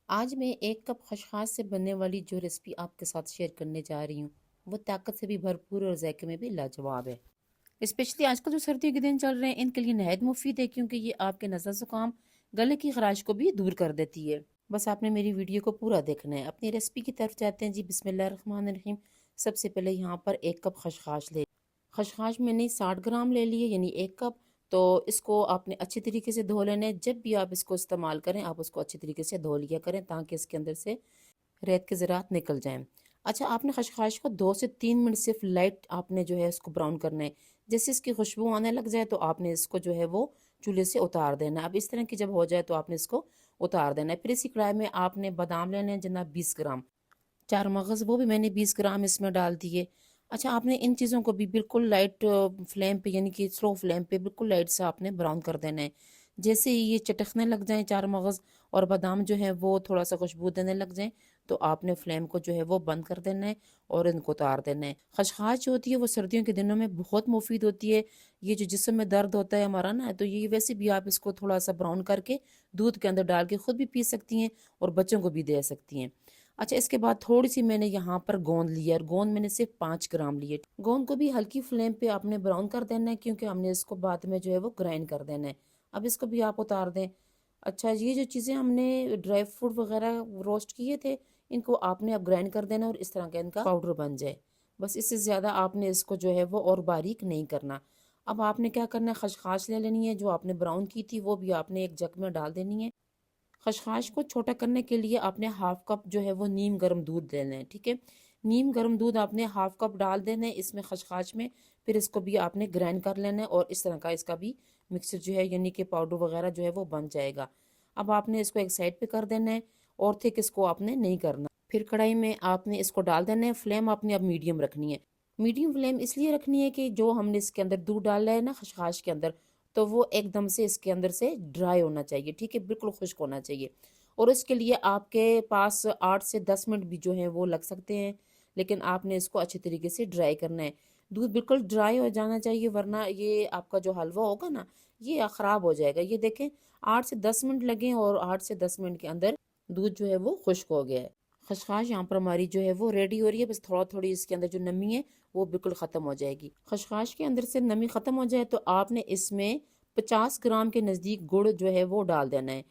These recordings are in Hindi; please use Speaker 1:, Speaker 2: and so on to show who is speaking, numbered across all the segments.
Speaker 1: आज मैं 1 कप खशखाश से बनने वाली जो रेसिपी आपके साथ शेयर करने जा रही हूँ वो ताकत से भी भरपूर और जायके में भी लाजवाब है। स्पेशली आजकल जो सर्दियों के दिन चल रहे हैं इनके लिए नहायत मुफीद है क्योंकि ये आपके नज़ला ज़ुकाम गले की खराश को भी दूर कर देती है। बस आपने मेरी वीडियो को पूरा देखना है। अपनी रेसिपी की तरफ जाते हैं जी। बिस्मिल्लाहिर्रहमानिर्रहीम। सबसे पहले यहाँ पर 1 कप खशखाश ले खशखाश मैंने 60 ग्राम ले लिए यानी 1 कप। तो इसको आपने अच्छी तरीके से धो लेना है। जब भी आप इसको इस्तेमाल करें आप उसको अच्छी तरीके से धो लिया करें ताकि इसके अंदर से रेत के ज़रात निकल जाएं। अच्छा, आपने खशखाश को 2 से 3 मिनट सिर्फ लाइट आपने जो है इसको ब्राउन करना है। जैसे इसकी खुशबू आने लग जाए तो आपने इसको जो है वो चूल्हे से उतार देना है। अब इस तरह की जब हो जाए तो आपने इसको उतार देना है। फिर इसी कढ़ाई में आपने बादाम लेने हैं जनाब 20 ग्राम। चार मगज़ वो भी मैंने 20 ग्राम इसमें डाल दिए। अच्छा, आपने इन चीज़ों को भी बिल्कुल लाइट फ्लेम पे यानी कि स्लो फ्लेम पे बिल्कुल लाइट सा आपने ब्राउन कर देना है। जैसे ही ये चटकने लग जाएं चार मगज़ और बादाम जो है वो थोड़ा सा खुशबू देने लग जाएं तो आपने फ्लेम को जो है वो बंद कर देना है और इनको उतार देना है। खशखाश जो होती है वो सर्दियों के दिनों में बहुत मुफीद होती है। ये जो जिस्म में दर्द होता है हमारा ना, तो ये वैसे भी आप इसको थोड़ा सा ब्राउन करके दूध के अंदर डाल के खुद भी पी सकती हैं और बच्चों को भी दे सकती हैं। अच्छा, इसके बाद थोड़ी सी मैंने यहाँ पर गोंद ली है और गोंद मैंने सिर्फ 5 ग्राम लिए। गोंद को भी हल्की फ्लेम पे आपने ब्राउन कर देना है क्योंकि हमने इसको बाद में जो है वो ग्राइंड कर देना है। अब इसको भी आप उतार दें। अच्छा, ये जो चीज़ें हमने ड्राई फ्रूट वगैरह रोस्ट किए थे इनको आपने अब ग्राइंड कर देना और इस तरह का इनका पाउडर बन जाए। बस इससे ज़्यादा आपने इसको जो है वो और बारीक नहीं करना। अब आपने क्या करना है, खशखाश ले लेनी है जो आपने ब्राउन की थी वो भी आपने एक जग में डाल देनी है। खशखाश को छोटा करने के लिए आपने हाफ कप जो है वो नीम गर्म दूध लेना है। ठीक है, नीम गर्म दूध आपने हाफ कप डाल देना है इसमें खशखाश में। फिर इसको भी आपने ग्राइंड कर लेना है और इस तरह का इसका भी मिक्सचर जो है यानी कि पाउडर वगैरह जो है वो बन जाएगा। अब आपने इसको एक साइड पे कर देना है और थिक इसको आपने नहीं करना। फिर कढ़ाई में आपने इसको डाल देना है। फ्लेम आपने अब मीडियम रखनी है। मीडियम फ्लेम इसलिए रखनी है कि जो हमने इसके अंदर दूध डाला है ना खशखाश के अंदर, तो वो एकदम से इसके अंदर से ड्राई होना चाहिए। ठीक है, बिल्कुल खुश्क होना चाहिए। और इसके लिए आपके पास 8 से 10 मिनट भी जो है वो लग सकते हैं, लेकिन आपने इसको अच्छे तरीके से ड्राई करना है। दूध बिल्कुल ड्राई हो जाना चाहिए वरना ये आपका जो हलवा होगा ना ये ख़राब हो जाएगा। ये देखें, 8 से 10 मिनट लगे और 8 से 10 मिनट के अंदर दूध जो है वो खुश्क हो गया है। खशखाश यहाँ पर हमारी जो है वो रेडी हो रही है। बस थोड़ा थोड़ी इसके अंदर जो नमी है वो बिल्कुल ख़त्म हो जाएगी। खशखाश के अंदर से नमी ख़त्म हो जाए तो आपने इसमें 50 ग्राम के नज़दीक गुड़ जो है वो डाल देना है।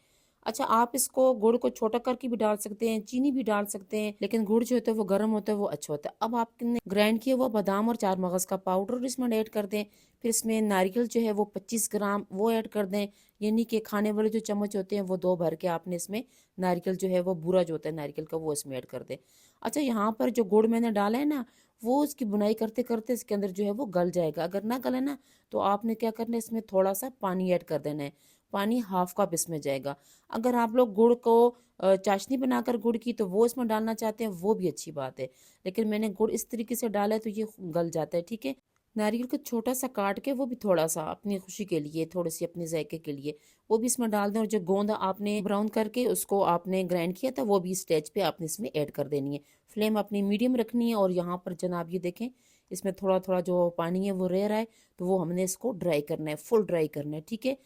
Speaker 1: अच्छा, आप इसको गुड़ को छोटा करके भी डाल सकते हैं, चीनी भी डाल सकते हैं, लेकिन गुड़ जो होता है वो गर्म होता है वो अच्छा होता है। अब आपने ग्राइंड किया वो बादाम और चार मगज़ का पाउडर इसमें ऐड कर दें। फिर इसमें नारियल जो है वो 25 ग्राम वो ऐड कर दें। यानी कि खाने वाले जो चम्मच होते हैं वो 2 भर के आपने इसमें नारियल जो है वो बुरा जो होता है नारियल का वो इसमें ऐड कर दें। अच्छा, यहाँ पर जो गुड़ मैंने डाला है ना वो उसकी बुनाई करते करते इसके अंदर जो है वो गल जाएगा। अगर ना गले ना तो आपने क्या करना है, इसमें थोड़ा सा पानी ऐड कर देना है। पानी हाफ कप इसमें जाएगा। अगर आप लोग गुड़ को चाशनी बनाकर गुड़ की तो वो इसमें डालना चाहते हैं वो भी अच्छी बात है, लेकिन मैंने गुड़ इस तरीके से डाला है तो ये गल जाता है। ठीक है, नारियल को छोटा सा काट के वो भी थोड़ा सा अपनी खुशी के लिए, थोड़ी सी अपने जायके के लिए वो भी इसमें डाल दें। और जो गोंद आपने ब्राउन करके उसको आपने ग्राइंड किया था वो भी स्टेज पे आपने इसमें ऐड कर देनी है। फ्लेम अपनी मीडियम रखनी है और यहाँ पर जनाब ये देखें इसमें थोड़ा थोड़ा जो पानी है वो रह रहा है तो वो हमने इसको ड्राई करना है, फुल ड्राई करना है। ठीक है।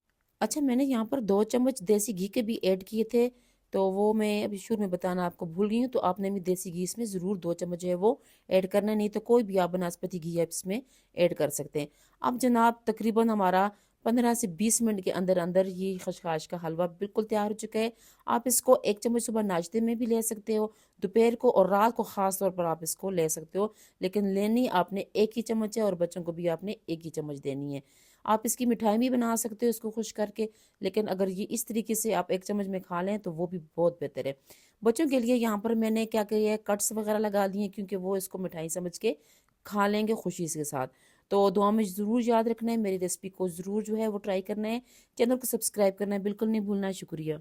Speaker 1: अच्छा, मैंने यहाँ पर 2 चम्मच देसी घी के भी ऐड किए थे तो वो मैं अभी शुरू में बताना आपको भूल गई हूँ। तो आपने भी देसी घी इसमें ज़रूर 2 चम्मच जो है वो ऐड करना है, नहीं तो कोई भी आप बनास्पति घी आप इसमें ऐड कर सकते हैं। अब जनाब तकरीबन हमारा 15 से 20 मिनट के अंदर अंदर ये खशखाश का हलवा बिल्कुल तैयार हो चुका है। आप इसको 1 चम्मच सुबह नाश्ते में भी ले सकते हो, दोपहर को और रात को ख़ास तौर पर आप इसको ले सकते हो, लेकिन लेनी आपने एक ही चम्मच है और बच्चों को भी आपने एक ही चम्मच देनी है। आप इसकी मिठाई भी बना सकते हो इसको खुश करके, लेकिन अगर ये इस तरीके से आप 1 चम्मच में खा लें तो वो भी बहुत बेहतर है। बच्चों के लिए यहाँ पर मैंने क्या किया है, कट्स वगैरह लगा दिए क्योंकि वो इसको मिठाई समझ के खा लेंगे खुशी के साथ। तो दुआ में ज़रूर याद रखना है, मेरी रेसिपी को ज़रूर जो है वो ट्राई करना है, चैनल को सब्सक्राइब करना है बिल्कुल नहीं भूलना है। शुक्रिया।